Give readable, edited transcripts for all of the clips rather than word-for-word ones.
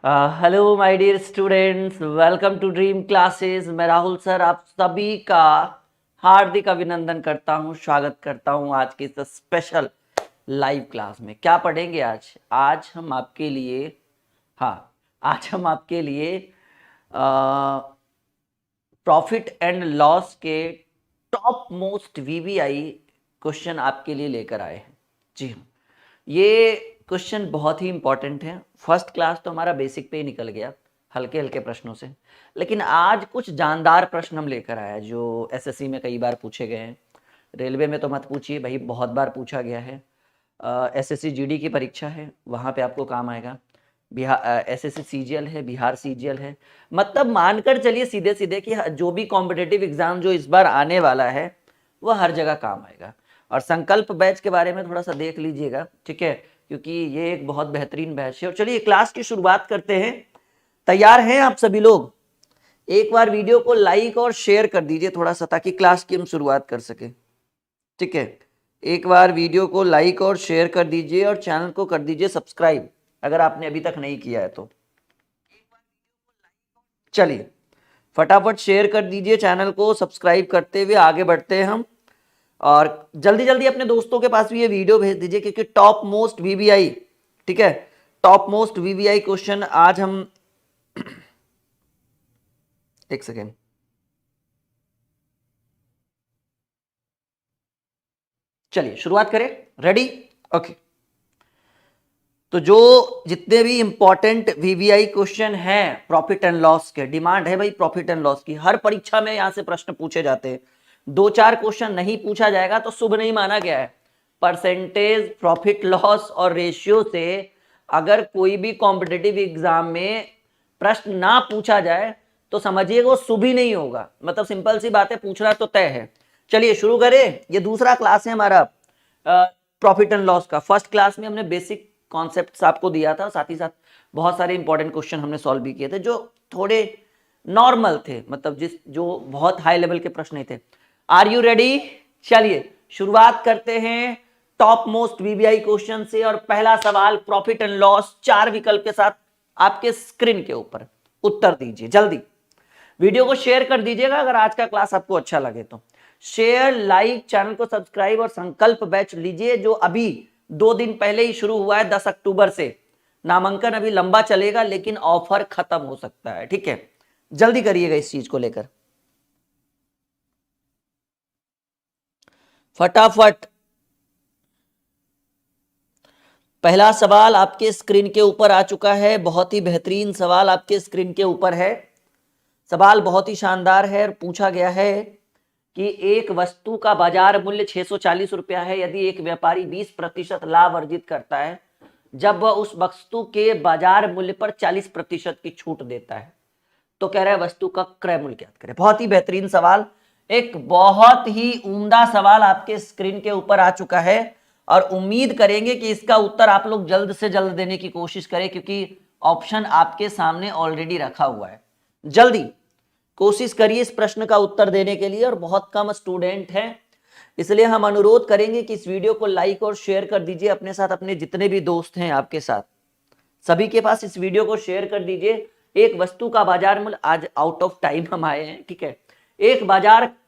Hello my dear students, welcome to Dream Classes. मैं Rahul sir आप सभी का हार्दिक अभिनंदन करता हूं, स्वागत करता हूं आज की इस स्पेशल लाइव क्लास में। क्या पढ़ेंगे आज? आज हम आपके लिए प्रॉफिट एंड लॉस के टॉप मोस्ट वीवीआई क्वेश्चन आपके लिए लेकर आए हैं। जी हाँ, ये क्वेश्चन बहुत ही इंपॉर्टेंट है। फर्स्ट क्लास तो हमारा बेसिक पे ही निकल गया हल्के हल्के प्रश्नों से, लेकिन आज कुछ जानदार प्रश्न हम लेकर आए हैं जो एसएससी में कई बार पूछे गए हैं। रेलवे में तो मत पूछिए भाई, बहुत बार पूछा गया है। एसएससी जीडी की परीक्षा है, वहाँ पे आपको काम आएगा। बिहार एसएससी सीजीएल है, बिहार सीजीएल है। मतलब मानकर चलिए सीधे सीधे कि जो भी कॉम्पिटेटिव एग्जाम जो इस बार आने वाला है वह हर जगह काम आएगा। और संकल्प बैच के बारे में थोड़ा सा देख लीजिएगा, ठीक है, क्योंकि ये एक बहुत बेहतरीन बैच है। और चलिए क्लास की शुरुआत करते हैं। तैयार हैं आप सभी लोग? एक बार वीडियो को लाइक और शेयर कर दीजिए थोड़ा सा, ताकि क्लास की हम शुरुआत कर सके। ठीक है, एक बार वीडियो को लाइक और शेयर कर दीजिए और चैनल को कर दीजिए सब्सक्राइब अगर आपने अभी तक नहीं किया है तो। चलिए फटाफट शेयर कर दीजिए, चैनल को सब्सक्राइब करते हुए आगे बढ़ते हैं हम। और जल्दी जल्दी अपने दोस्तों के पास भी ये वीडियो भेज दीजिए, क्योंकि टॉप मोस्ट वीवीआई, ठीक है, टॉप मोस्ट वीवीआई क्वेश्चन आज हम एक सेकेंड, चलिए शुरुआत करें। रेडी? ओके। तो जो जितने भी इंपॉर्टेंट वीवीआई क्वेश्चन हैं प्रॉफिट एंड लॉस के, डिमांड है भाई प्रॉफिट एंड लॉस की, हर परीक्षा में यहां से प्रश्न पूछे जाते हैं। दो चार क्वेश्चन नहीं पूछा जाएगा तो शुभ नहीं माना गया है। परसेंटेज, प्रॉफिट लॉस और रेशियो से अगर कोई भी कॉम्पिटिटिव एग्जाम में प्रश्न ना पूछा जाए तो समझिए वो शुभ ही नहीं होगा। मतलब सिंपल सी बात है, पूछना तो तय है। चलिए शुरू करें। ये दूसरा क्लास है हमारा प्रॉफिट एंड लॉस का। फर्स्ट क्लास में हमने बेसिक कॉन्सेप्ट्स आपको दिया था, साथ ही साथ बहुत सारे इंपॉर्टेंट क्वेश्चन हमने सॉल्व भी किए थे जो थोड़े नॉर्मल थे, मतलब जो बहुत हाई लेवल के प्रश्न नहीं थे। Are you ready? चलिए शुरुआत करते हैं टॉप मोस्ट वीवीआई क्वेश्चन से। और पहला सवाल प्रॉफिट एंड लॉस, 4 विकल्प के साथ आपके स्क्रीन के ऊपर। उत्तर दीजिए जल्दी। वीडियो को शेयर कर दीजिएगा अगर आज का क्लास आपको अच्छा लगे तो। शेयर, लाइक, चैनल को सब्सक्राइब और संकल्प बैच लीजिए जो अभी 2 दिन पहले ही शुरू हुआ है, 10 अक्टूबर से। नामांकन अभी लंबा चलेगा लेकिन ऑफर खत्म हो सकता है, ठीक है, जल्दी करिएगा इस चीज को लेकर फटाफट। पहला सवाल आपके स्क्रीन के ऊपर आ चुका है, बहुत ही बेहतरीन सवाल आपके स्क्रीन के ऊपर है। सवाल बहुत ही शानदार है। पूछा गया है कि एक वस्तु का बाजार मूल्य 640 रुपया है यदि एक व्यापारी 20% लाभ अर्जित करता है जब वह उस वस्तु के बाजार मूल्य पर 40% की छूट देता है, तो कह रहा है वस्तु का क्रय मूल्य ज्ञात करें। बहुत ही बेहतरीन सवाल, एक बहुत ही उम्दा सवाल आपके स्क्रीन के ऊपर आ चुका है। और उम्मीद करेंगे कि इसका उत्तर आप लोग जल्द से जल्द देने की कोशिश करें, क्योंकि ऑप्शन आपके सामने ऑलरेडी रखा हुआ है। जल्दी कोशिश करिए इस प्रश्न का उत्तर देने के लिए। और बहुत कम स्टूडेंट हैं, इसलिए हम अनुरोध करेंगे कि इस वीडियो को लाइक और शेयर कर दीजिए अपने साथ, अपने जितने भी दोस्त हैं आपके साथ सभी के पास इस वीडियो को शेयर कर दीजिए। एक वस्तु का बाजार मूल्य, आज आउट ऑफ टाइम हम आए हैं, ठीक है।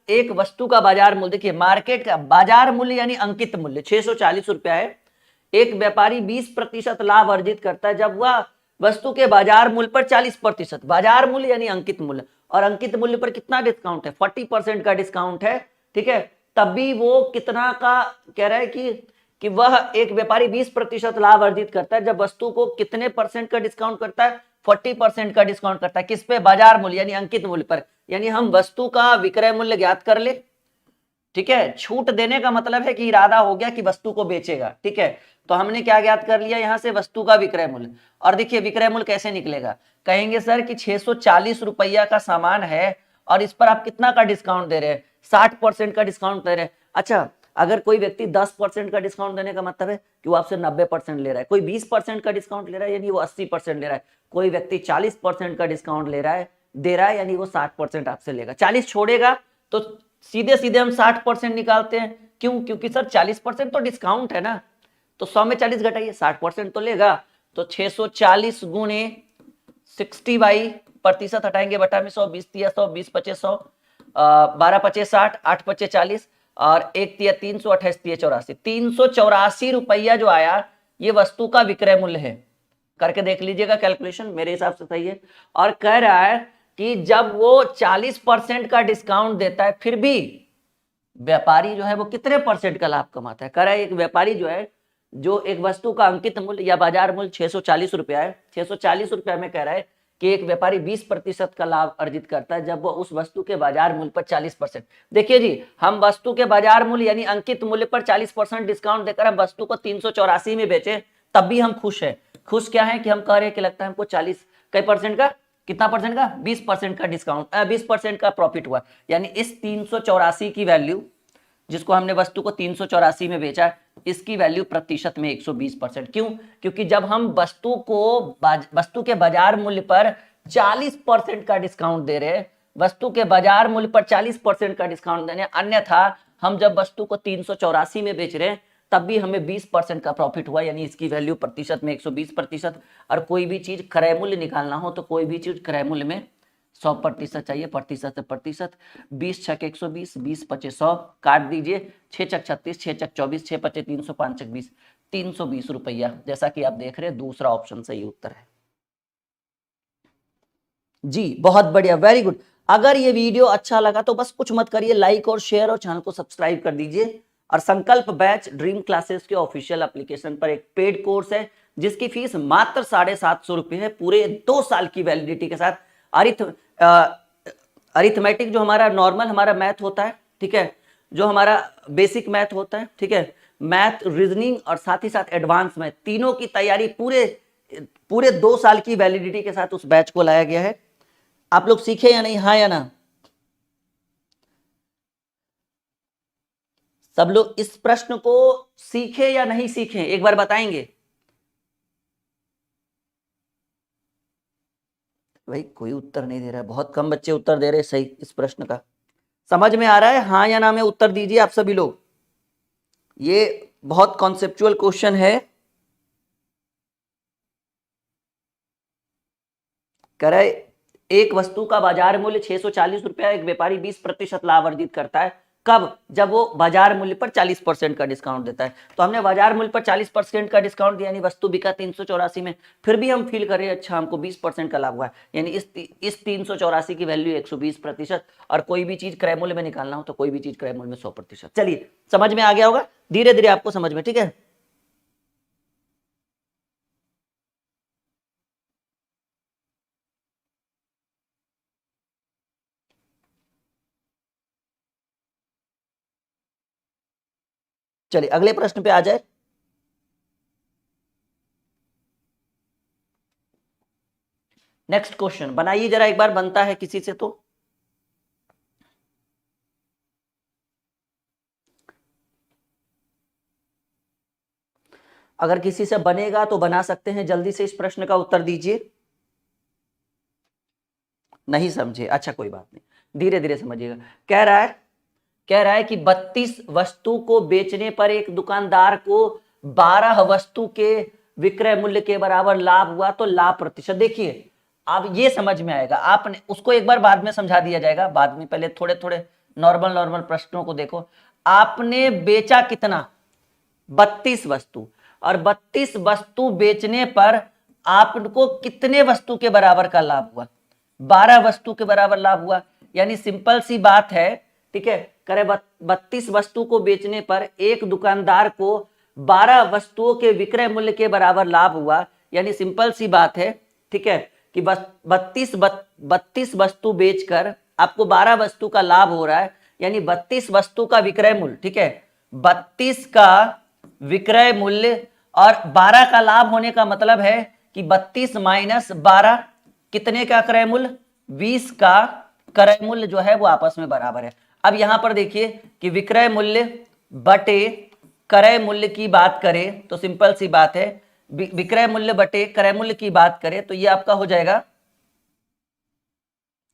एक वस्तु का बाजार मूल्य, देखिए मार्केट का बाजार मूल्य यानी अंकित मूल्य 640 रुपया है। एक व्यापारी 20% लाभ अर्जित करता है जब वह वस्तु के बाजार मूल्य पर 40%, बाजार मूल्य यानी अंकित मूल्य, और अंकित मूल्य पर कितना डिस्काउंट है? 40% का डिस्काउंट है, ठीक है। तब भी वो कितना का कह रहा है कि वह एक व्यापारी 20% लाभ अर्जित करता है जब वस्तु को कितने परसेंट का डिस्काउंट करता है? 40% का डिस्काउंट करता है। किस पे? बाजार मूल्य यानी अंकित मूल्य पर। यानी हम वस्तु का विक्रय मूल्य ज्ञात कर ले, ठीक है। छूट देने का मतलब है कि इरादा हो गया कि वस्तु को बेचेगा, ठीक है। तो हमने क्या ज्ञात कर लिया यहां से? वस्तु का विक्रय मूल्य। और देखिए विक्रय मूल्य कैसे निकलेगा? कहेंगे सर कि 640 रुपया का सामान है और इस पर आप कितना का डिस्काउंट दे रहे हैं? 60% का डिस्काउंट दे रहे हैं। अच्छा, अगर कोई व्यक्ति 10% का डिस्काउंट देने का मतलब है कि वो आपसे 90% ले रहा है। कोई 20% का डिस्काउंट ले रहा है यानी वो 80% ले रहा है। कोई व्यक्ति 40% का डिस्काउंट दे रहा है यानी वो 60% आपसे लेगा। 40 छोड़ेगा तो सीधे सीधे हम 60% निकालते हैं। क्यों? क्योंकि सर 40% तो डिस्काउंट है ना, तो 100 में 40 घटाइए, 60% तो लेगा। तो 640 गुणे 60 बाई प्रतिशत हटाएंगे बटा में 100, 20 तिया 100, 20 पचे 100, 12 पचे 60, 8 पचे 40 और 1 तिया 300, 28 तिया 84, 384 रुपया जो आया ये वस्तु का विक्रय मूल्य है। करके देख लीजिएगा कैलकुलेशन, मेरे हिसाब से सही है। और कह रहा है कि जब वो 40% का डिस्काउंट देता है फिर भी व्यापारी जो है वो कितने परसेंट का लाभ कमाता है। कह रहा है एक व्यापारी जो है, जो एक वस्तु का अंकित मूल्य या बाजार मूल्य 640 रुपया है, 640 रुपया में कह रहा है कि एक व्यापारी 20% का लाभ अर्जित करता है जब वो उस वस्तु के बाजार मूल्य पर 40%। देखिए जी, हम वस्तु के बाजार मूल्य यानी अंकित मूल्य पर 40% डिस्काउंट देकर हम वस्तु को 384 में बेचे तब भी हम खुश है। खुश क्या है कि हम कह रहे हैं कि लगता है हमको 40 कई परसेंट का, कितना परसेंट का, 20% का डिस्काउंट, 20% का प्रॉफिट हुआ। यानी इस 384 की वैल्यू, जिसको हमने वस्तु को 384 में बेचा, इसकी वैल्यू प्रतिशत में 120%। क्यों? क्योंकि जब हम वस्तु के बाजार मूल्य पर 40% का डिस्काउंट दे रहे हैं, वस्तु के बाजार मूल्य पर 40% का डिस्काउंट देने, अन्यथा हम जब वस्तु को 384 में बेच रहे हैं तब भी हमें 20% का प्रॉफिट हुआ, यानी इसकी वैल्यू प्रतिशत में 120%। और कोई भी चीज क्रय मूल्य निकालना हो तो कोई भी चीज क्रय मूल्य में 100% चाहिए, प्रतिशत से प्रतिशत। 20 छक 120, 20 पचे 100, काट दीजिए, 6 चक 36, 6 चक 24, 6 पचे 300, 5 चक 20, 320 रुपया। जैसा कि आप देख रहे हैं दूसरा ऑप्शन सही उत्तर है जी। बहुत बढ़िया, वेरी गुड। अगर ये वीडियो अच्छा लगा तो बस कुछ मत करिए, लाइक और शेयर और चैनल को सब्सक्राइब कर दीजिए। और संकल्प बैच ड्रीम क्लासेस के ऑफिशियल एप्लीकेशन पर एक पेड कोर्स है जिसकी फीस मात्र 750 रुपये है, पूरे 2 साल की वैलिडिटी के साथ। अरिथमेटिक जो हमारा नॉर्मल हमारा मैथ होता है, ठीक है, जो हमारा बेसिक मैथ होता है, ठीक है, मैथ, रीजनिंग और साथ ही साथ एडवांस मैथ, तीनों की तैयारी पूरे 2 साल की वैलिडिटी के साथ उस बैच को लाया गया है। आप लोग सीखे या नहीं, हाँ या ना? सब लोग इस प्रश्न को सीखे या नहीं सीखे एक बार बताएंगे? भाई कोई उत्तर नहीं दे रहा है, बहुत कम बच्चे उत्तर दे रहे हैं सही इस प्रश्न का। समझ में आ रहा है हाँ या ना में? उत्तर दीजिए आप सभी लोग। ये बहुत कॉन्सेप्चुअल क्वेश्चन है। कह रहे एक वस्तु का बाजार मूल्य 640 रुपया, एक व्यापारी 20% लाभ अर्जित करता है। कब? जब वो बाजार मूल्य पर 40% का डिस्काउंट देता है। तो हमने बाजार मूल्य पर 40% का डिस्काउंट दिया, यानी वस्तु बिका 384 में, फिर भी हम फील कर रहे हैं अच्छा हमको 20% का लाभ हुआ है, यानी इस 384 की वैल्यू 120%। और कोई भी चीज क्रय मूल्य में निकालना हो तो कोई भी चीज क्रय मूल्य में 100%। चलिए समझ में आ गया होगा, धीरे धीरे आपको समझ में, ठीक है। चलिए अगले प्रश्न पे आ जाए। नेक्स्ट क्वेश्चन बनाइए जरा एक बार, बनता है किसी से तो। अगर किसी से बनेगा तो बना सकते हैं, जल्दी से इस प्रश्न का उत्तर दीजिए। नहीं समझे? अच्छा कोई बात नहीं, धीरे धीरे समझिएगा। कह रहा है कि 32 वस्तु को बेचने पर एक दुकानदार को 12 वस्तु के विक्रय मूल्य के बराबर लाभ हुआ, तो लाभ प्रतिशत देखिए। अब ये समझ में आएगा, आपने उसको एक बार बाद में समझा दिया जाएगा, बाद में, पहले थोड़े थोड़े नॉर्मल प्रश्नों को देखो। आपने बेचा कितना? 32 वस्तु, और 32 वस्तु बेचने पर आपको कितने वस्तु के बराबर का लाभ हुआ? 12 वस्तु के बराबर लाभ हुआ। यानी सिंपल सी बात है, ठीक है, करे 32 वस्तु को बेचने पर एक दुकानदार को 12 वस्तुओं के विक्रय मूल्य के बराबर लाभ हुआ। यानी सिंपल सी बात है, ठीक है, कि 32 वस्तु बेचकर आपको 12 वस्तु का लाभ हो रहा है, यानी 32 वस्तु का विक्रय मूल्य, ठीक है, 32 का विक्रय मूल्य और 12 का लाभ होने का मतलब है कि 32 माइनस 12 कितने का क्रय मूल्य? 20 का क्रय मूल्य जो है वो आपस में बराबर है। अब यहां पर देखिए कि विक्रय मूल्य बटे क्रय मूल्य की बात करें तो सिंपल सी बात है, विक्रय मूल्य बटे क्रय मूल्य की बात करें तो ये आपका हो जाएगा,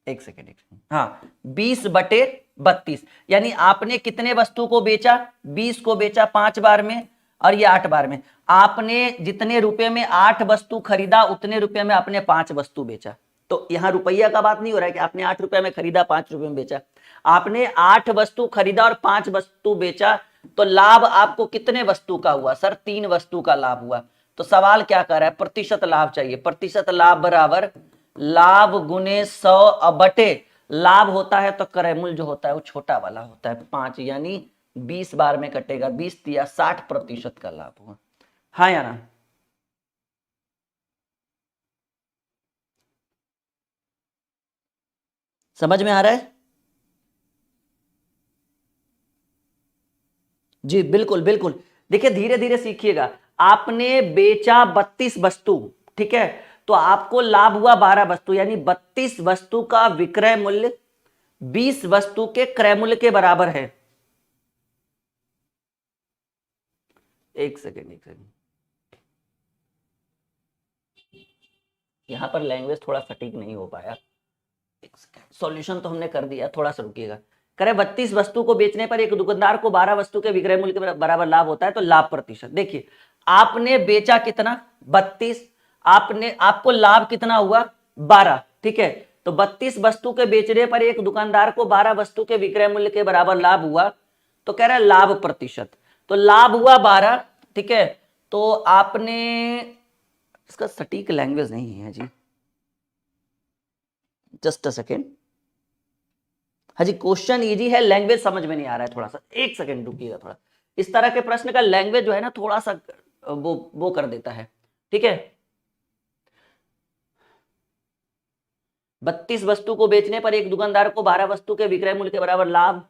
एक सेकेंड, हाँ, 20 बटे 32। यानी आपने कितने वस्तु को बेचा? 20 को बेचा 5 बार में, और ये 8 बार में। आपने जितने रुपए में 8 वस्तु खरीदा उतने रुपए में आपने 5 वस्तु बेचा। तो यहाँ रुपया का बात नहीं हो रहा है कि आपने 8 रुपए में खरीदा 5 रुपए में बेचा। आपने 8 वस्तु खरीदा और 5 वस्तु बेचा, तो लाभ आपको कितने वस्तु का हुआ? सर 3 वस्तु का लाभ हुआ। तो सवाल क्या कर रहा है? प्रतिशत लाभ चाहिए। प्रतिशत लाभ बराबर लाभ गुने 100 बटे लाभ होता है तो क्रय मूल्य जो होता है वो छोटा वाला होता है 5, यानी 20 बार में कटेगा। 20 या 60% का लाभ हुआ। हाँ या ना? समझ में आ रहा है? जी बिल्कुल बिल्कुल। देखिए धीरे धीरे सीखिएगा। आपने बेचा 32 वस्तु, ठीक है, तो आपको लाभ हुआ 12 वस्तु, यानी 32 वस्तु का विक्रय मूल्य 20 वस्तु के क्रय मूल्य के बराबर है। एक सेकेंड, यहां पर लैंग्वेज थोड़ा सटीक नहीं हो पाया। सॉल्यूशन तो हमने कर दिया, थोड़ा सा रुकिएगा। करें 32 वस्तु को बेचने पर एक दुकानदार को 12 वस्तु के विक्रय मूल्य के बराबर लाभ होता है, तो लाभ प्रतिशत। देखिए आपने बेचा कितना? 32। आपको लाभ कितना हुआ? 12, ठीक है। तो 32 वस्तु के बेचने पर एक दुकानदार को 12 वस्तु के विक्रय मूल्य के बराबर लाभ हुआ, तो कह रहा है लाभ प्रतिशत। तो लाभ हुआ 12, ठीक है। तो आपने, इसका सटीक लैंग्वेज नहीं है जी, जस्ट अ सेकेंड। हाँ जी, क्वेश्चन इजी है, लैंग्वेज समझ में नहीं आ रहा है। थोड़ा सा एक सेकेंड रुकिएगा। थोड़ा इस तरह के प्रश्न का लैंग्वेज जो है ना थोड़ा सा वो कर देता है, ठीक है। 32 वस्तु को बेचने पर एक दुकानदार को 12 वस्तु के विक्रय मूल्य के बराबर लाभ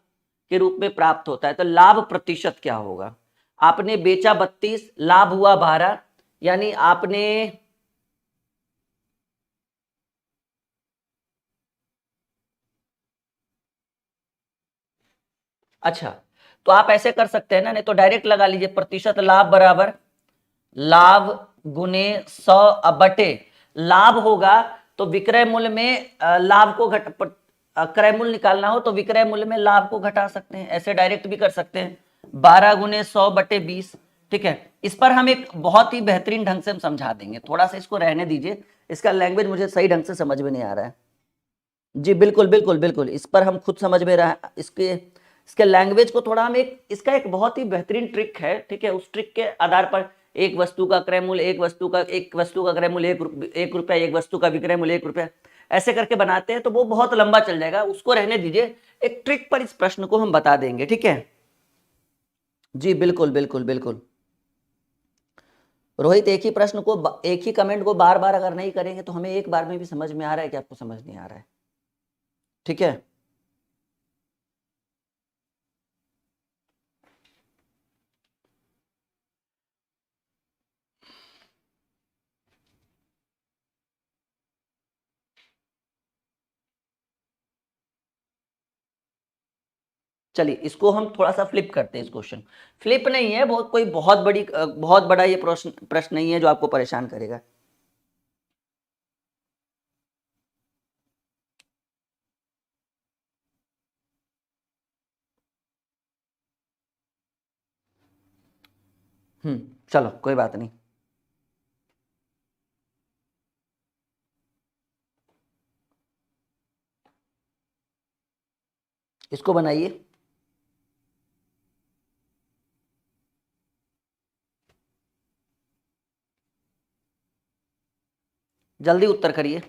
के रूप में प्राप्त होता है, तो लाभ प्रतिशत क्या होगा? आपने बेचा 32, लाभ हुआ 12, यानी आपने अच्छा, तो आप ऐसे कर सकते हैं ना, नहीं तो डायरेक्ट लगा लीजिए। प्रतिशत लाभ बराबर लाभ गुने 100 बटे लाभ होगा तो विक्रय मूल्य में लाभ को क्रय मूल्य निकालना हो तो विक्रय मूल्य में लाभ को घटा सकते हैं। ऐसे डायरेक्ट भी कर सकते हैं। 12 गुने 100 बटे 20, ठीक है। इस पर हम एक बहुत ही बेहतरीन ढंग से हम समझा देंगे। थोड़ा सा इसको रहने दीजिए, इसका लैंग्वेज मुझे सही ढंग से समझ में नहीं आ रहा है। जी बिल्कुल बिल्कुल बिल्कुल, इस पर हम खुद समझ में रहा। इसके लैंग्वेज को थोड़ा हम इसका एक बहुत ही बेहतरीन ट्रिक है, ठीक है। उस ट्रिक के आधार पर एक वस्तु का क्रय मूल्य, एक वस्तु का क्रय मूल्य 1 रुपया, एक वस्तु का विक्रय मूल्य 1 रुपया, ऐसे करके बनाते हैं, तो वो बहुत लंबा चल जाएगा। उसको रहने दीजिए, एक ट्रिक पर इस प्रश्न को हम बता देंगे, ठीक है। जी बिल्कुल बिल्कुल बिल्कुल। रोहित, एक ही प्रश्न को, एक ही कमेंट को बार बार अगर नहीं करेंगे तो हमें एक बार में भी समझ में आ रहा है कि आपको समझ नहीं आ रहा है, ठीक है। चलिए इसको हम थोड़ा सा फ्लिप करते हैं। इस क्वेश्चन फ्लिप नहीं है, कोई बहुत बड़ा ये प्रश्न नहीं है जो आपको परेशान करेगा। चलो कोई बात नहीं। इसको बनाइए। जल्दी उत्तर करिए।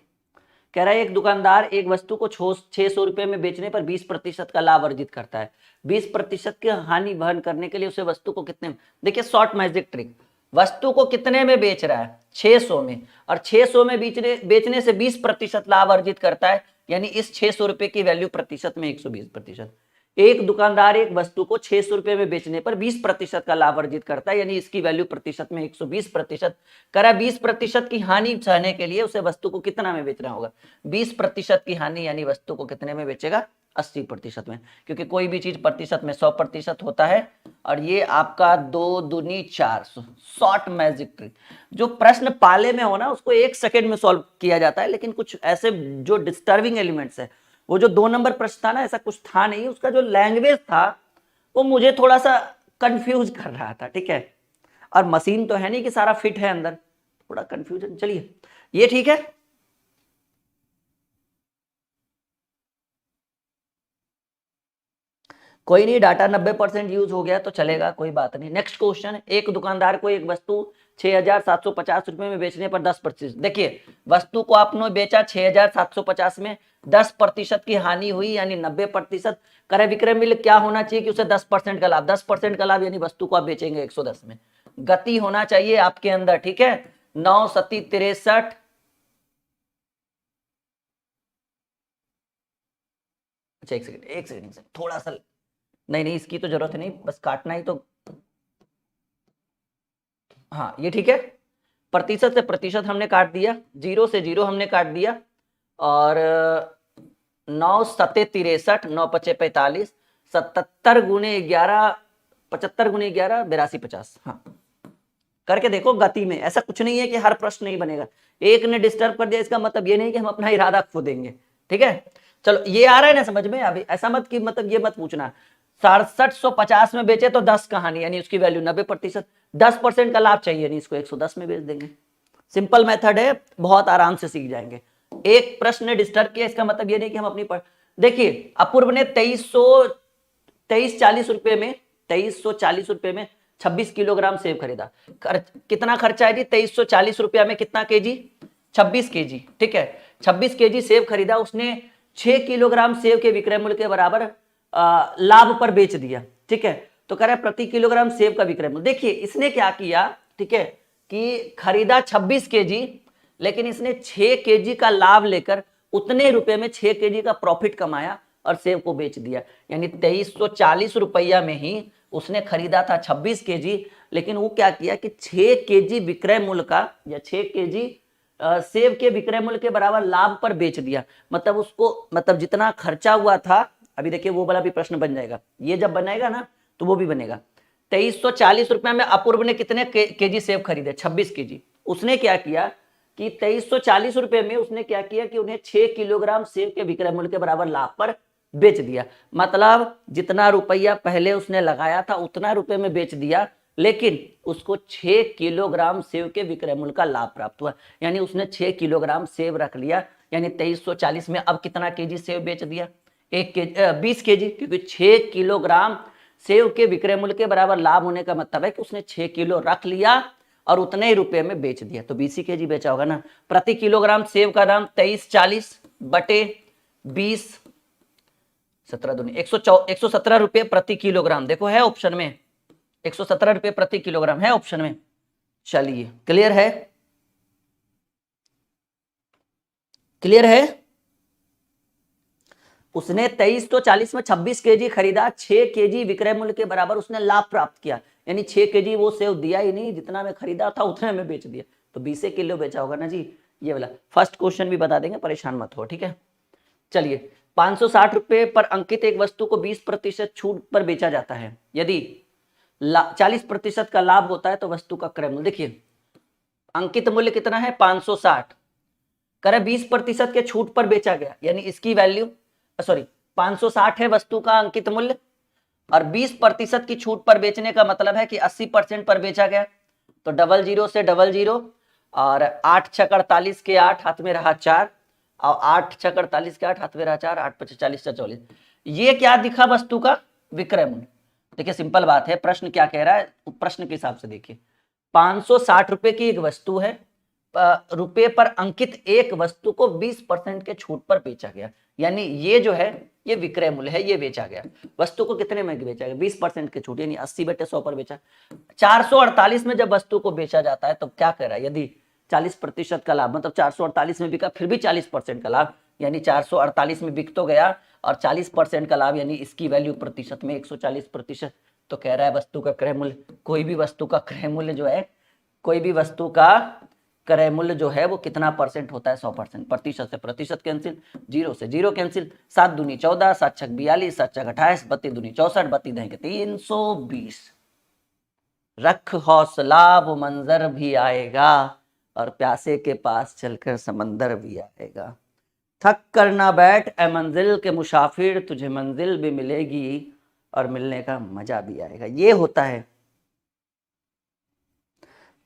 कह रहा है एक दुकानदार एक वस्तु को 600 रुपए में बेचने पर 20% का लाभ अर्जित करता है। 20% की हानि वहन करने के लिए उसे वस्तु को कितने, देखिए शॉर्ट मैजिक ट्रिक, वस्तु को कितने में बेच रहा है? 600 में, और 600 में बेचने से 20% लाभ अर्जित करता है, यानी इस 600 रुपए की वैल्यू प्रतिशत में 120%। एक दुकानदार एक वस्तु को 600 रुपए में बेचने पर 20% का लाभ अर्जित करता है, यानी इसकी वैल्यू प्रतिशत में 120%। करा 20% की हानि सहने के लिए उसे वस्तु को कितना में बेचना होगा? 20% की हानि यानी वस्तु को कितने में बेचेगा? 80% में, क्योंकि कोई भी चीज प्रतिशत में 100% होता है। और ये आपका 2 दूनी 4, शॉर्ट मैजिक ट्रिक। जो प्रश्न पाले में हो ना उसको 1 सेकेंड में सॉल्व किया जाता है, लेकिन कुछ ऐसे जो डिस्टर्बिंग एलिमेंट्स है, वो जो 2 नंबर प्रश्न था ना, ऐसा कुछ था नहीं। उसका जो लैंग्वेज था वो मुझे थोड़ा सा कंफ्यूज कर रहा था, ठीक है। और मशीन तो है नहीं कि सारा फिट है अंदर, थोड़ा कंफ्यूजन। चलिए ये ठीक है। कोई नहीं, डाटा 90% यूज हो गया तो चलेगा, कोई बात नहीं। नेक्स्ट क्वेश्चन, एक दुकानदार को एक वस्तु 6,750 रुपए में बेचने पर 10%, देखिए वस्तु को आपने बेचा 6,750 में, 10% की हानि हुई यानी 90%। क्रय विक्रय मूल्य क्या होना चाहिए कि उसे 10% का लाभ, 10% का लाभ यानी वस्तु को आप बेचेंगे 110 में, गति होना चाहिए आपके अंदर, ठीक है। 9 सती 63, अच्छा एक सेकंड एक सेकंड थोड़ा सा, नहीं नहीं इसकी तो जरूरत नहीं, बस काटना ही तो, हाँ ये ठीक है। प्रतिशत से प्रतिशत हमने काट दिया, जीरो से जीरो हमने काट दिया, और 9 सते 63, 9 पचे 45, 77 गुणे 11, 75 गुणे 11 82 50। हाँ करके देखो गति में, ऐसा कुछ नहीं है कि हर प्रश्न नहीं बनेगा। एक ने डिस्टर्ब कर दिया इसका मतलब ये नहीं कि हम अपना इरादा खो देंगे, ठीक है। चलो ये आ रहा है ना समझ में, अभी ऐसा मत कि मतलब ये मत पूछना 6750 में बेचे तो 10 कहानी यानी उसकी वैल्यू 90%, 10% का लाभ चाहिए नहीं, इसको 110 में बेच देंगे। सिंपल मेथड है, बहुत आराम से सीख जाएंगे। एक प्रश्न ने डिस्टर्ब किया इसका मतलब ये नहीं कि हम अपनी देखिए अपूर्व ने 2340 रुपए में 2340 रुपए में 26 किलोग्राम सेब खरीदा। कितना खर्चा है जी 2340 रुपया में, कितना केजी 26 केजी, ठीक है। 26 केजी सेब खरीदा उसने, 6 किलोग्राम सेब के विक्रय मूल्य के बराबर लाभ पर बेच दिया, ठीक है। तो कह रहा है प्रति किलोग्राम सेब का विक्रय मूल्य, देखिए इसने क्या किया, ठीक है, कि खरीदा 26 केजी लेकिन इसने 6 केजी का लाभ लेकर उतने रुपए में 6 केजी का प्रॉफिट कमाया और सेब को बेच दिया, यानी 2340 रुपया में ही उसने खरीदा था 26 केजी, लेकिन वो क्या किया कि 6 केजी विक्रय मूल्य का या 6 केजी सेब के विक्रय मूल्य के बराबर लाभ पर बेच दिया। मतलब उसको, मतलब जितना खर्चा हुआ था, अभी देखिए वो वाला भी प्रश्न बन जाएगा, ये जब बनाएगा ना तो वो भी बनेगा। 2340 रुपए में अपूर्व ने कितने केजी सेब खरीदे, 26 केजी। उसने क्या किया कि 2340 रुपए में उसने क्या किया कि उन्हें 6 किलोग्राम सेब के विक्रय मूल्य के बराबर लाभ पर बेच दिया। मतलब जितना रुपया पहले उसने लगाया था उतना रुपए में बेच दिया, लेकिन उसको 6 किलोग्राम सेब के विक्रय मूल्य का लाभ प्राप्त हुआ, यानी उसने 6 किलोग्राम सेब रख लिया, यानी 2340 में अब कितना केजी सेब बेच दिया, 20 केजी, क्योंकि 6 किलोग्राम सेब के विक्रय मूल्य के बराबर लाभ होने का मतलब है कि उसने 6 किलो रख लिया और उतने ही रुपए में बेच दिया, तो 20 केजी बेचा होगा ना। प्रति किलोग्राम सेब का दाम 2340 बटे 20, 17 दूनी 117 रुपये प्रति किलोग्राम, देखो है ऑप्शन में 117 रुपये प्रति किलोग्राम है ऑप्शन में। चलिए क्लियर है, क्लियर है। उसने 2340 में 26 केजी खरीदा, 6 केजी विक्रय मूल्य के बराबर उसने लाभ प्राप्त किया, यानी 6 केजी वो सेव दिया ही नहीं, जितना में खरीदा था उतने में बेच दिया, तो 20 किलो बेचा होगा ना जी, ये वाला। फर्स्ट क्वेश्चन भी बता देंगे, परेशान मत हो, ठीक है। चलिए 560 रुपए पर अंकित एक वस्तु को 20% छूट पर बेचा जाता है, यदि 40% का लाभ होता है तो वस्तु का क्रय मूल्य, देखिए अंकित मूल्य कितना है 560, करे 20% के छूट पर बेचा गया, यानी इसकी वैल्यू सॉरी 560 है वस्तु का अंकित मूल्य, और 20% की छूट पर बेचने का मतलब है कि 80% पर बेचा गया, तो 00 से 00, और 8 6 48 के 8 हाथ में रहा 4, और 8 6 48 के 8 हाथ में रहा 4, 8 5 40 44, ये क्या दिखा वस्तु का विक्रय मूल्य। देखिए सिंपल बात है, प्रश्न क्या कह रहा है, प्रश्न के हिसाब से देखिए 560 रुपए की एक वस्तु है, रुपए पर अंकित एक वस्तु को 20% के छूट पर बेचा गया, यानी ये जो है ये विक्रय मूल्य है, ये बेचा गया। वस्तु को कितने में बेचा गया 20% के छूट, यानी 80/100 पर बेचा। 448 में जब वस्तु को बेचा जाता है तो क्या कह रहा है, यदि 40% का लाभ, मतलब 448 में बिका फिर भी 40% का लाभ, यानी 448 में बिक तो गया और 40% का लाभ, यानी इसकी वैल्यू प्रतिशत में 140%। तो कह रहा है वस्तु का क्रय मूल्य, कोई भी वस्तु का क्रय मूल्य जो है, कोई भी वस्तु का क्रय मूल्य जो है वो कितना परसेंट होता है 100%। प्रतिशत से प्रतिशत कैंसिल, 0 से 0 कैंसिल, 7 दूनी 14, 7 छक 42, 7 छक 28, 32 दूनी 64, 32 दहें 320। रख हौसला वो मंजर भी आएगा और प्यासे के पास चलकर समंदर भी आएगा। थक कर ना बैठ ए मंजिल के मुसाफिर, तुझे मंजिल भी मिलेगी और मिलने का मजा भी आएगा। ये होता है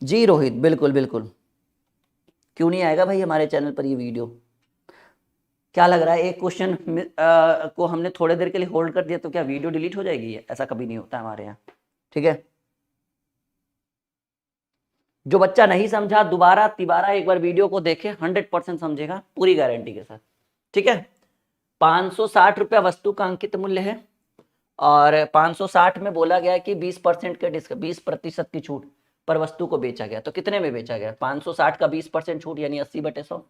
जी रोहित, बिल्कुल बिल्कुल, क्यों नहीं आएगा भाई हमारे चैनल पर ये वीडियो। क्या लग रहा है एक क्वेश्चन को हमने थोड़ी देर के लिए होल्ड कर दिया तो क्या वीडियो डिलीट हो जाएगी? ऐसा कभी नहीं होता हमारे यहाँ, ठीक है। जो बच्चा नहीं समझा दोबारा तिबारा एक बार वीडियो को देखे, 100% समझेगा पूरी गारंटी के साथ, ठीक है। 560 रुपया वस्तु का अंकित मूल्य है और 560 में बोला गया कि 20% के 20% की छूट पर वस्तु को बेचा गया। तो कितने में बेचा गया? 560 का 20% छूट यानी 80/100,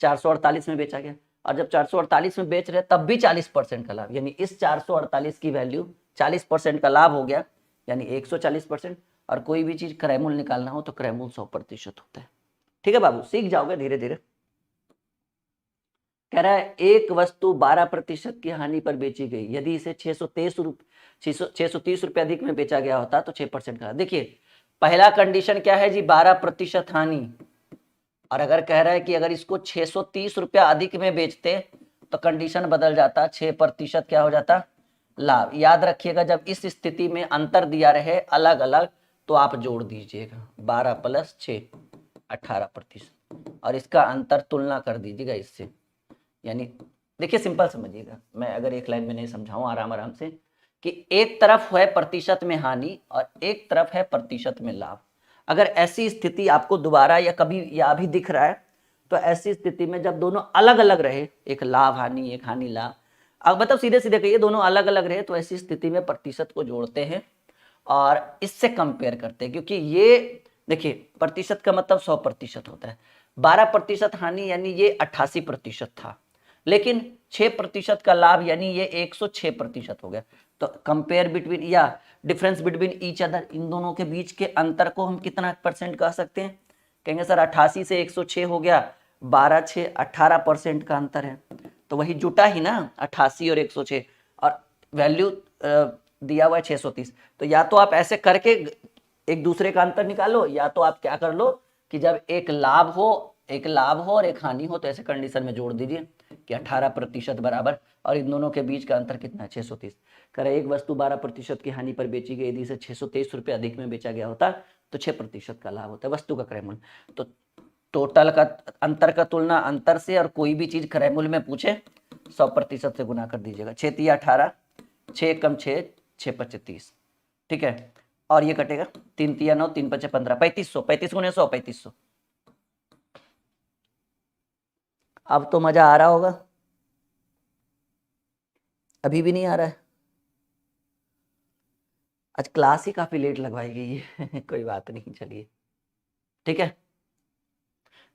448 में बेचा गया। और जब 448 में बेच रहे तब भी 40% का लाभ, यानी इस 448 की वैल्यू 40% का लाभ हो गया, यानी 140%। और कोई भी चीज क्रय मूल्य निकालना हो तो क्रय मूल्य 100% होता है, ठीक है बाबू, सीख जाओगे धीरे धीरे। कह रहा है एक वस्तु 12% की हानि पर बेची गई, यदि इसे 630 रुपए अधिक में बेचा गया होता तो 6% का। देखिए पहला कंडीशन क्या है जी, 12% हानि। और अगर कह रहा है कि अगर इसको 630 रुपया अधिक में बेचते तो कंडीशन बदल जाता, 6% क्या हो जाता? लाभ। याद रखिएगा जब इस स्थिति में अंतर दिया रहे अलग अलग तो आप जोड़ दीजिएगा, 12 + 6 18%, और इसका अंतर तुलना कर दीजिएगा इससे। यानी देखिए सिंपल समझिएगा, मैं अगर एक लाइन में नहीं समझाऊं आराम आराम से, कि एक तरफ है प्रतिशत में हानि और एक तरफ है प्रतिशत में लाभ। अगर ऐसी स्थिति आपको दोबारा या कभी या अभी दिख रहा है तो ऐसी स्थिति में जब दोनों अलग अलग रहे, एक लाभ हानि एक हानि लाभ, अब मतलब सीधे सीधे कहिए दोनों अलग अलग रहे, तो ऐसी स्थिति में प्रतिशत को जोड़ते हैं और इससे कंपेयर करते हैं। क्योंकि ये देखिए प्रतिशत का मतलब 100% होता है, 12% हानि यानी ये 88% था, लेकिन 6% का लाभ यानी ये 106% हो गया। तो कंपेयर बिटवीन या डिफरेंस बिटवीन ईच अदर, इन दोनों के बीच के अंतर को हम कितना % कह सकते हैं? कहेंगे सर 88 से 106 हो गया, 12 6 18% का अंतर है। तो वही जुटा ही ना 88 और 106, और वैल्यू दिया हुआ है 630। तो या तो आप ऐसे करके एक दूसरे का अंतर निकालो, या तो आप क्या कर लो कि जब एक लाभ हो और एक हानि हो तो ऐसे कंडीशन में जोड़ दीजिए कि 18% बराबर, और इन दोनों के बीच का अंतर कितना है? 630। करे एक वस्तु 12% की हानि पर बेची गई, यदि इसे 623 रुपये अधिक में बेचा गया होता तो 6% का लाभ होता है वस्तु का क्रय मूल्य। तो टोटल का अंतर का तुलना अंतर से, और कोई भी चीज क्रय मूल्य में पूछे 100% से गुना कर दीजिएगा। 6 × 18, 6 × 6 6 × 5 30, ठीक है। और ये कटेगा 3 × 9 3 × 5 15, 3500, 35 × 100 3500। अब तो मजा आ रहा होगा, अभी भी नहीं आ रहा है? आज क्लास ही काफी लेट लगवाई गई है कोई बात नहीं, चलिए ठीक है,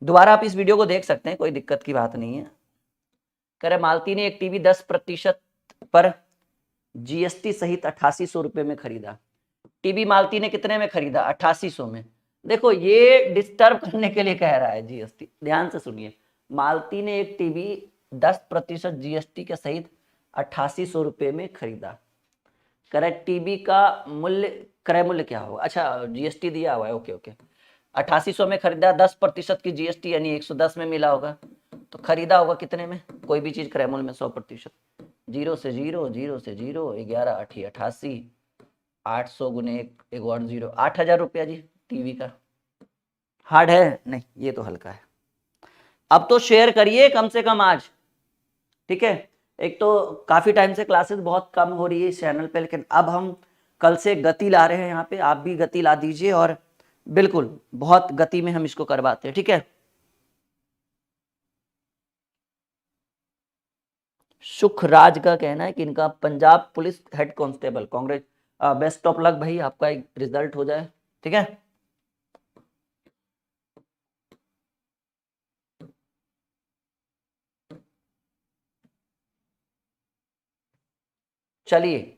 दोबारा आप इस वीडियो को देख सकते हैं, कोई दिक्कत की बात नहीं है। कह रहे मालती ने एक टीवी 10% पर जीएसटी सहित 8800 रुपए में खरीदा। टीवी मालती ने कितने में खरीदा? 8800 में। देखो ये डिस्टर्ब करने के लिए कह रहा है जीएसटी, ध्यान से सुनिए। मालती ने एक टीवी 10% जीएसटी के सहित 8800 रुपए में खरीदा। करेक्ट, टीवी का मूल्य क्रय मूल्य क्या होगा? अच्छा जीएसटी दिया हुआ है, ओके ओके। 8800 में खरीदा, 10% की जीएसटी यानी 110 में मिला होगा, तो खरीदा होगा कितने में? कोई भी चीज क्रय मूल्य में 100%, 0 से 0 0 से 0, 11 8 88, 800 गुने एक और 0, 8000 रुपया जी टीवी का। हार्ड है? नहीं ये तो हल्का है। अब तो शेयर करिए कम से कम आज, ठीक है। एक तो काफी टाइम से क्लासेस बहुत कम हो रही है इस चैनल पे, लेकिन अब हम कल से गति ला रहे हैं यहाँ पे, आप भी गति ला दीजिए, और बिल्कुल बहुत गति में हम इसको करवाते हैं, ठीक है। सुखराज का कहना है कि इनका Punjab police head constable, Congress, best of luck भाई, आपका एक रिजल्ट हो जाए, ठीक है। चलिए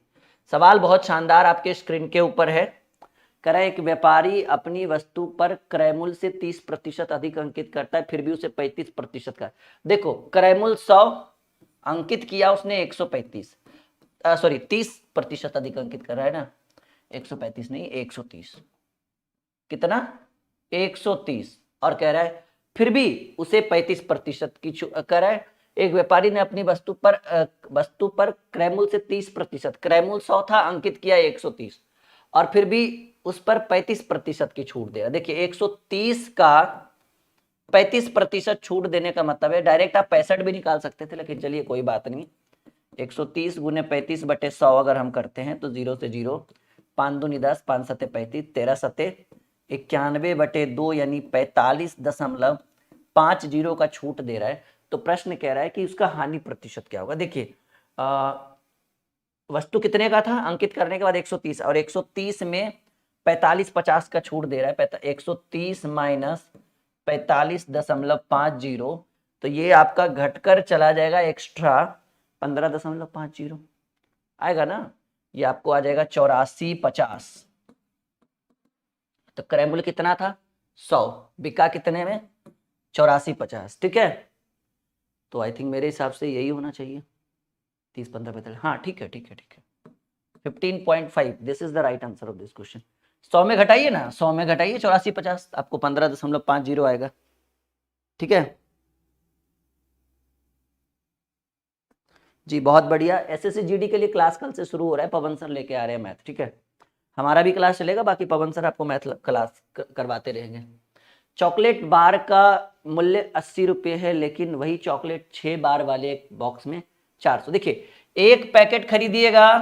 सवाल बहुत शानदार आपके स्क्रीन के ऊपर है। कह रहा है एक व्यापारी अपनी वस्तु पर क्रय मूल्य से 30% अधिक अंकित करता है, फिर भी उसे 35% का। देखो क्रय मूल्य 100 अंकित किया उसने 135, सॉरी 30% अधिक अंकित कर रहा है ना, 135 नहीं 130, कितना? 130। और कह रहा है फिर भी उसे 35% की कह रहा है एक व्यापारी ने अपनी वस्तु पर क्रय मूल्य से 30%, क्रय मूल्य 100 था अंकित किया 130, और फिर भी उस पर 35% की छूट दे रहा है। देखिए 130 का 35% छूट देने का मतलब है, डायरेक्ट आप 65 भी निकाल सकते थे, लेकिन चलिए कोई बात नहीं। 130 गुने 35/100 अगर हम करते हैं तो 0 से 0, 5 दूनी 10, 5 सते 35, 13 सते 91/2 यानी 45.50 का छूट दे रहा है। तो प्रश्न कह रहा है कि उसका हानि प्रतिशत क्या होगा। देखिए वस्तु कितने का था अंकित करने के बाद 130, और 130 में 45/50 का छूट दे रहा है। 130 माइनस 45.50, तो ये आपका घटकर चला जाएगा एक्स्ट्रा 15.50 आएगा ना, ये आपको आ जाएगा 84.50। तो क्रय मूल्य कितना था 100, बिका कितने में 84.50, ठीक है। तो आई थिंक मेरे हिसाब से यही होना चाहिए 30, 15, 45, हाँ ठीक है ठीक है ठीक है 15.5, this is the right answer of this question. 100 में घटाइए ना, 100 में घटाइए 84.50, आपको 15.50 आएगा, ठीक है जी। बहुत बढ़िया। एसएससी जीडी के लिए क्लास कल से शुरू हो रहा है, पवन सर लेके आ रहे हैं मैथ, ठीक है। हमारा भी क्लास चलेगा, बाकी पवन सर आपको मैथ क्लास करवाते रहेंगे। चॉकलेट बार का मूल्य 80 रुपये है, लेकिन वही चॉकलेट 6 बार वाले एक बॉक्स में 400। देखिए एक पैकेट खरीदिएगा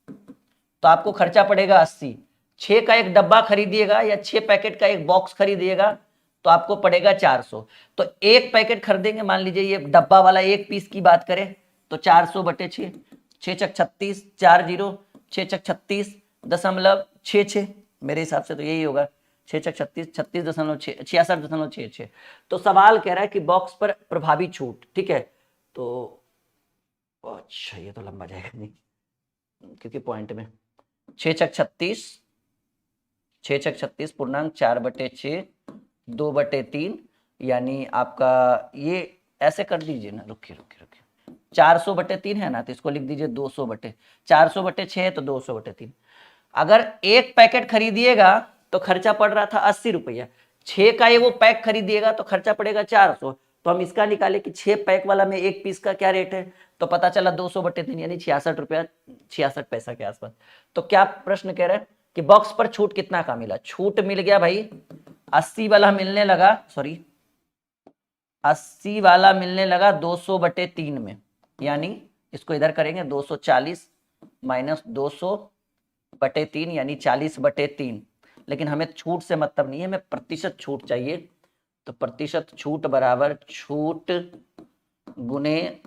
तो आपको खर्चा पड़ेगा 80, 6 का एक डब्बा खरीदिएगा या 6 पैकेट का एक बॉक्स खरीदिएगा तो आपको पड़ेगा 400। तो एक पैकेट खरीदेंगे, मान लीजिए ये डब्बा वाला एक पीस की बात करें तो 400/6, 6 चक 36, 4 0, 6 चक 36.66, मेरे हिसाब से तो यही होगा 6 चक 36, 36.6, 66.66। तो सवाल कह रहा है कि बॉक्स पर प्रभावी छूट, ठीक है। तो अच्छा ये तो लंबा जाएगा नहीं, क्योंकि पॉइंट में 6 चक 36, 6 चक 36 पूर्णांक 4/6, 2/3, यानी आपका ये ऐसे कर दीजिए ना, रुकिए 400/3 है ना, तो इसको लिख दीजिए 400/6 है तो 200/3। अगर एक पैकेट खरीदिएगा तो खर्चा पड़ रहा था 80 रुपया, 6 का ये वो पैक खरीदिएगा तो खर्चा पड़ेगा 400। तो हम इसका निकाले कि 6 पैक वाला में एक पीस का क्या रेट है, तो पता चला 200/3 यानी 66 रुपया 66 पैसा के आसपास। तो क्या प्रश्न कह रहा है कि बॉक्स पर छूट कितना का मिला। छूट मिल गया भाई 80 वाला मिलने लगा, सॉरी 80 वाला मिलने लगा 200/3 में, यानी इसको इधर करेंगे 240 माइनस 200/3 यानी 40/3। लेकिन हमें छूट से मतलब नहीं है, हमें प्रतिशत छूट चाहिए। तो प्रतिशत छूट बराबर छूट गुने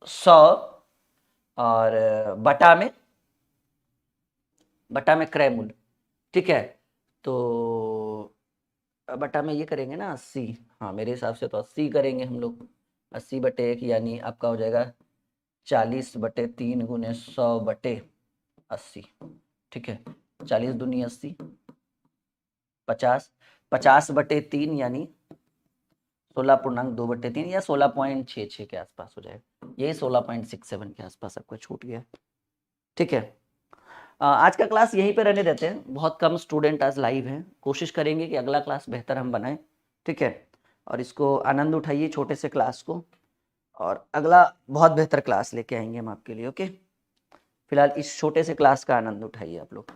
100 और बटा में क्रय मूल्य, ठीक है। तो बटा में ये करेंगे ना 80, हाँ मेरे हिसाब से तो 80 करेंगे हम लोग, 80/1 यानी आपका हो जाएगा 40/3 गुने 100/80, ठीक है। 40 दूनी 80, 50, 50/3 यानी 16.2/3 या 16.66 के आसपास हो जाएगा, यही 16.67 के आसपास आपको छूट गया, ठीक है। आज का क्लास यहीं पे रहने देते हैं, बहुत कम स्टूडेंट आज लाइव हैं, कोशिश करेंगे कि अगला क्लास बेहतर हम बनाएं, ठीक है। और इसको आनंद उठाइए छोटे से क्लास को, और अगला बहुत बेहतर क्लास लेके आएंगे हम आपके लिए, ओके। फिलहाल इस छोटे से क्लास का आनंद उठाइए आप लोग।